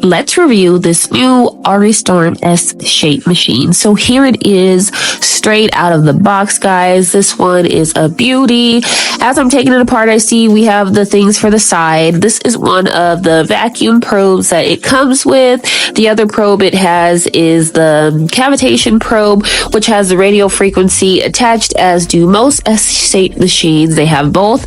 let's review this new Aristorm S shape machine. So here it is, straight out of the box, guys. This one is a beauty. As I'm taking it apart, I see we have the things for the side. This is one of the vacuum probes that it comes with. The other probe it has is the cavitation probe, which has the radio frequency attached, as do most S-shape machines. They have both.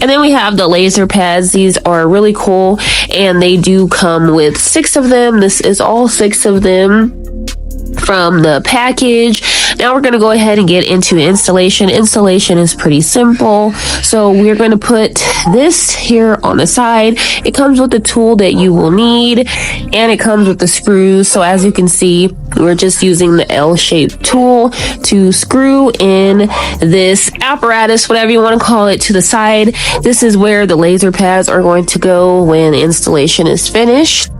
And then we have the laser pads. These are really cool, and they do come with 6 of them. This is all 6 of them from the package. Now we're going to go ahead and get into installation. Installation is pretty simple. So we're going to put this here on the side. It comes with the tool that you will need, and it comes with the screws. So as you can see, we're just using the L-shaped tool to screw in this apparatus, whatever you want to call it, to the side. This is where the laser pads are going to go when installation is finished.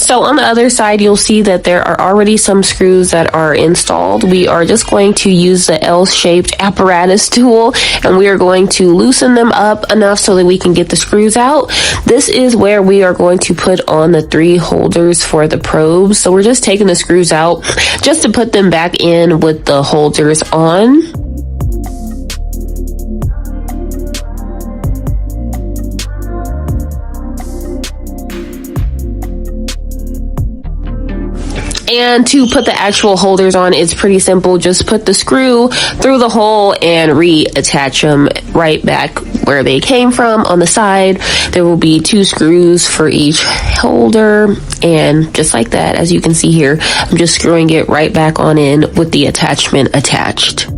So on the other side, you'll see that there are already some screws that are installed. We are just going to use the L-shaped apparatus tool, and we are going to loosen them up enough so that we can get the screws out. This is where we are going to put on the 3 holders for the probes. So we're just taking the screws out just to put them back in with the holders on. And to put the actual holders on, it's pretty simple. Just put the screw through the hole and reattach them right back where they came from on the side. There will be 2 screws for each holder, and just like that, as you can see here, I'm just screwing it right back on in with the attachment attached.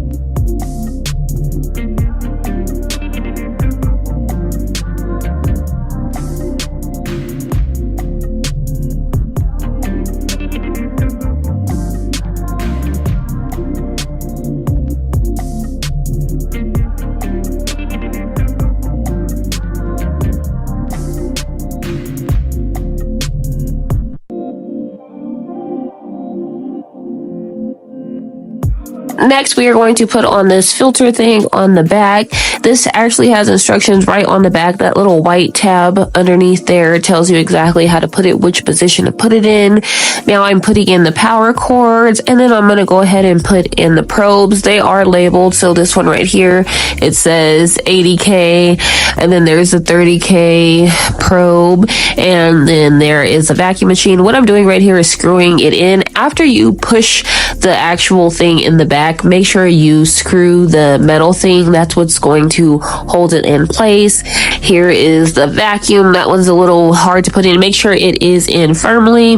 Next, we are going to put on this filter thing on the back. This actually has instructions right on the back. That little white tab underneath there tells you exactly how to put it, which position to put it in. Now I'm putting in the power cords, and then I'm going to go ahead and put in the probes. They are labeled. So this one right here, it says 80K, and then there's a 30K probe, and then there is a vacuum machine. What I'm doing right here is screwing it in. After you push the actual thing in the back, make sure you screw the metal thing. That's what's going to hold it in place. Here is the vacuum. That one's a little hard to put in. Make sure it is in firmly.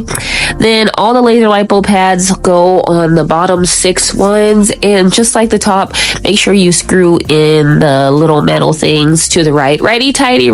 Then all the laser lipo pads go on the bottom 6 ones, and just like the top, make sure you screw in the little metal things to the right. Righty tighty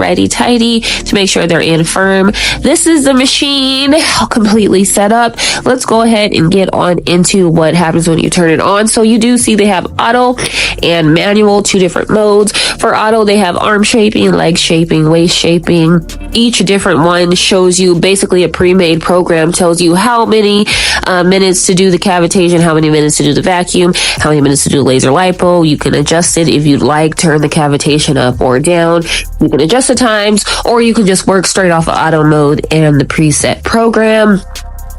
to make sure they're in firm. This is the machine completely set up. Let's go ahead and get on into what happens when you turn it on. So you do see they have auto and manual, 2 different modes. For auto, they have arm shaping, leg shaping, waist shaping. Each different one shows you basically a pre-made program, tells you how many minutes to do the cavitation, how many minutes to do the vacuum, how many minutes to do laser lipo. You can adjust it if you'd like, turn the cavitation up or down. You can adjust the times, or you can just work straight off of auto mode and the preset program.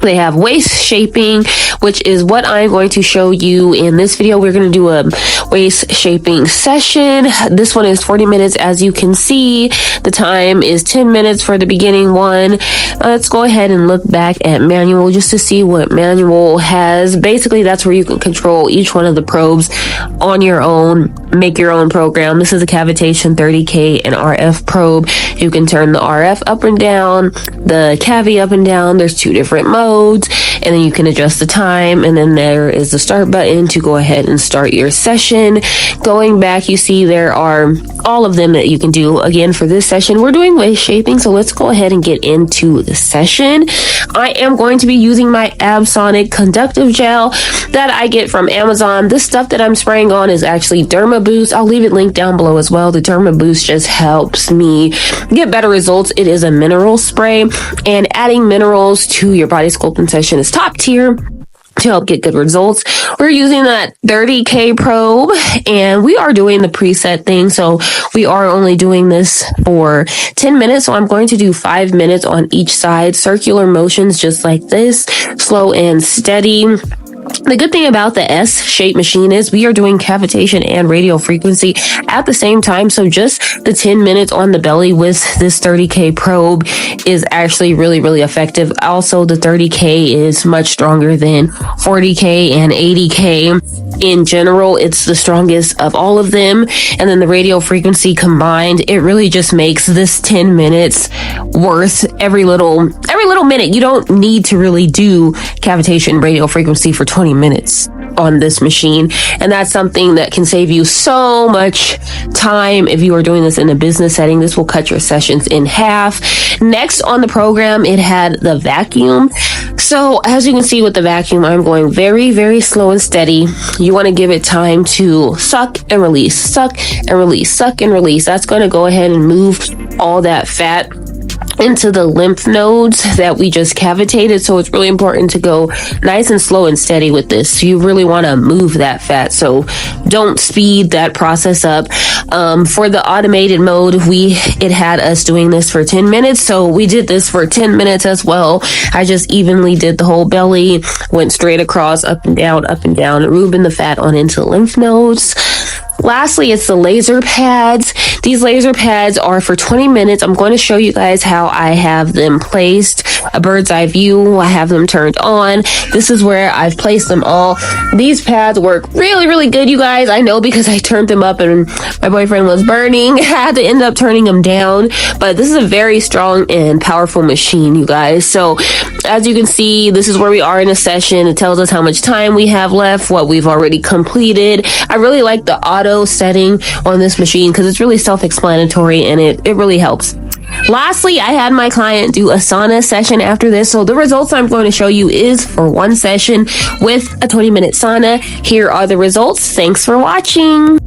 They have waist shaping, which is what I'm going to show you in this video. We're going to do a waist shaping session. This one is 40 minutes. As you can see, the time is 10 minutes for the beginning one. Let's go ahead and look back at manual just to see what manual has. Basically, that's where you can control each one of the probes on your own, make your own program. This is a cavitation 30K and RF probe. You can turn the RF up and down, the cavi up and down. There's 2 different modes. nodes, and then you can adjust the time, and then there is the start button to go ahead and start your session. Going back, you see there are all of them that you can do. Again, for this session, we're doing waist shaping, so let's go ahead and get into the session. I am going to be using my Absonic conductive gel that I get from Amazon. This stuff that I'm spraying on is actually Derma Boost. I'll leave it linked down below as well. The Derma Boost just helps me get better results. It is a mineral spray, and adding minerals to your body sculpting session is top tier to help get good results. We're using that 30K probe, and we are doing the preset thing. So we are only doing this for 10 minutes. So I'm going to do 5 minutes on each side, circular motions just like this, slow and steady. The good thing about the S-shaped machine is we are doing cavitation and radio frequency at the same time. So just the 10 minutes on the belly with this 30K probe is actually really, really effective. Also, the 30K is much stronger than 40K and 80K. In general, it's the strongest of all of them. And then the radio frequency combined, it really just makes this 10 minutes worth every little minute. You don't need to really do cavitation radio frequency for 20 minutes on this machine, and that's something that can save you so much time if you are doing this in a business setting. This will cut your sessions in half. Next on the program, it had the vacuum. So as you can see with the vacuum, I'm going very, very slow and steady. You want to give it time to suck and release, suck and release, suck and release. That's going to go ahead and move all that fat into the lymph nodes that we just cavitated. So it's really important to go nice and slow and steady with this. You really want to move that fat, so don't speed that process up. For the automated mode, it had us doing this for 10 minutes, so we did this for 10 minutes as well. I just evenly did the whole belly, went straight across, up and down, rubbing the fat on into the lymph nodes. Lastly, it's the laser pads. These laser pads are for 20 minutes. I'm going to show you guys how I have them placed. A bird's eye view. I have them turned on. This is where I've placed them all. These pads work really, really good, you guys. I know because I turned them up and my boyfriend was burning. I had to end up turning them down. But this is a very strong and powerful machine, you guys. So as you can see, this is where we are in a session. It tells us how much time we have left, what we've already completed. I really like the auto setting on this machine because it's really self-explanatory and it really helps. Lastly, I had my client do a sauna session after this. So the results I'm going to show you is for one session with a 20-minute sauna. Here are the results. Thanks for watching.